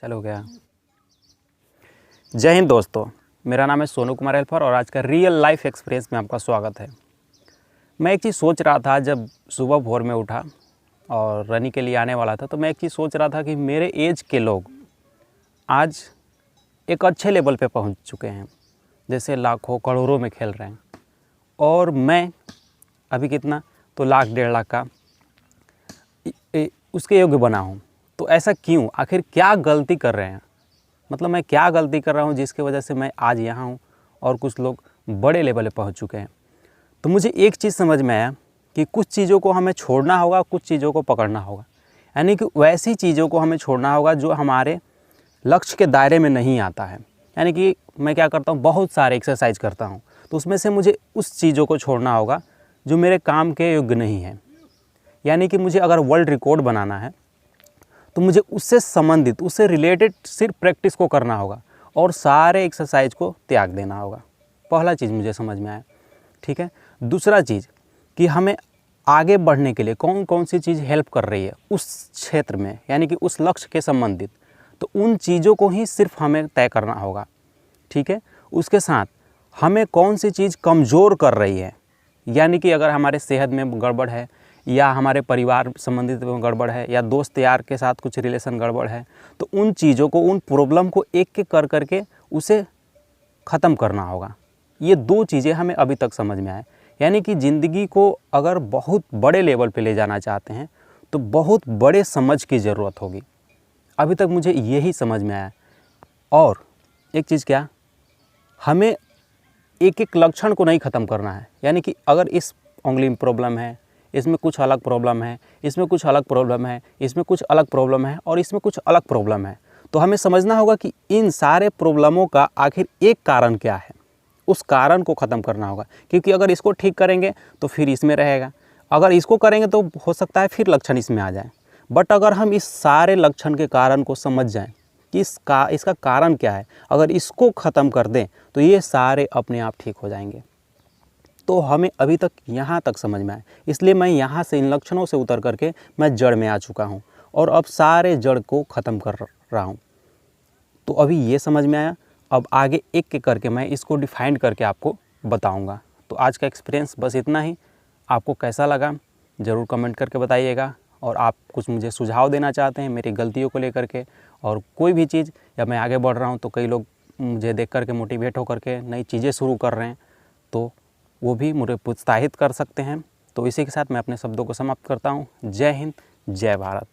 चलो गया। जय हिंद दोस्तों, मेरा नाम है सोनू कुमार हेल्पर और आज का रियल लाइफ एक्सपीरियंस में आपका स्वागत है। मैं एक चीज़ सोच रहा था जब सुबह भोर में उठा और रनिंग के लिए आने वाला था, तो मैं एक चीज़ सोच रहा था कि मेरे एज के लोग आज एक अच्छे लेवल पे पहुंच चुके हैं, जैसे लाखों करोड़ों में खेल रहे हैं, और मैं अभी कितना तो लाख 1.5 लाख का उसके योग्य बना हूं। तो ऐसा क्यों? आखिर क्या गलती कर रहे हैं? मतलब मैं क्या गलती कर रहा हूं जिसकी वजह से मैं आज यहाँ हूं और कुछ लोग बड़े लेवल पे पहुंच चुके हैं। तो मुझे एक चीज़ समझ में आया कि कुछ चीज़ों को हमें छोड़ना होगा, कुछ चीज़ों को पकड़ना होगा। यानी कि वैसी चीज़ों को हमें छोड़ना होगा जो हमारे लक्ष्य के दायरे में नहीं आता है। यानी कि मैं क्या करता हूँ, बहुत सारे एक्सरसाइज करता हूँ, तो उसमें से मुझे उस चीज़ों को छोड़ना होगा जो मेरे काम के योग्य नहीं है। यानी कि मुझे अगर वर्ल्ड रिकॉर्ड बनाना है तो मुझे उससे संबंधित, उससे रिलेटेड सिर्फ प्रैक्टिस को करना होगा और सारे एक्सरसाइज को त्याग देना होगा। पहला चीज़ मुझे समझ में आया, ठीक है। दूसरा चीज़ कि हमें आगे बढ़ने के लिए कौन कौन सी चीज़ हेल्प कर रही है उस क्षेत्र में, यानी कि उस लक्ष्य के संबंधित, तो उन चीज़ों को ही सिर्फ हमें तय करना होगा, ठीक है। उसके साथ हमें कौन सी चीज़ कमज़ोर कर रही है, यानी कि अगर हमारे सेहत में गड़बड़ है या हमारे परिवार संबंधित में गड़बड़ है या दोस्त यार के साथ कुछ रिलेशन गड़बड़ है, तो उन चीज़ों को, उन प्रॉब्लम को एक एक कर करके उसे ख़त्म करना होगा। ये 2 चीज़ें हमें अभी तक समझ में आए। यानी कि ज़िंदगी को अगर बहुत बड़े लेवल पे ले जाना चाहते हैं तो बहुत बड़े समझ की ज़रूरत होगी। अभी तक मुझे यही समझ में आया। और एक चीज़ क्या, हमें एक एक लक्षण को नहीं ख़त्म करना है। यानी कि अगर इस उंगली में प्रॉब्लम है, इसमें कुछ अलग प्रॉब्लम है, इसमें कुछ अलग प्रॉब्लम है, इसमें कुछ अलग प्रॉब्लम है और इसमें कुछ अलग प्रॉब्लम है, तो हमें समझना होगा कि इन सारे प्रॉब्लमों का आखिर एक कारण क्या है। उस कारण को ख़त्म करना होगा, क्योंकि अगर इसको ठीक करेंगे तो फिर इसमें रहेगा, अगर इसको करेंगे तो हो सकता है फिर लक्षण इसमें आ जाए। बट अगर हम इस सारे लक्षण के कारण को समझ जाएं कि इसका कारण क्या है, अगर इसको ख़त्म कर दें तो ये सारे अपने आप ठीक हो जाएंगे। तो हमें अभी तक यहाँ तक समझ में आए, इसलिए मैं यहाँ से इन लक्षणों से उतर करके मैं जड़ में आ चुका हूँ और अब सारे जड़ को ख़त्म कर रहा हूँ। तो अभी ये समझ में आया, अब आगे एक एक करके मैं इसको डिफाइन करके आपको बताऊँगा। तो आज का एक्सपीरियंस बस इतना ही। आपको कैसा लगा ज़रूर कमेंट करके बताइएगा, और आप कुछ मुझे सुझाव देना चाहते हैं मेरी गलतियों को लेकर के, और कोई भी चीज़, या मैं आगे बढ़ रहा हूँ तो कई लोग मुझे देख करके मोटिवेट होकर के नई चीज़ें शुरू कर रहे हैं, तो वो भी मुझे प्रोत्साहित कर सकते हैं। तो इसी के साथ मैं अपने शब्दों को समाप्त करता हूँ। जय हिंद, जय भारत।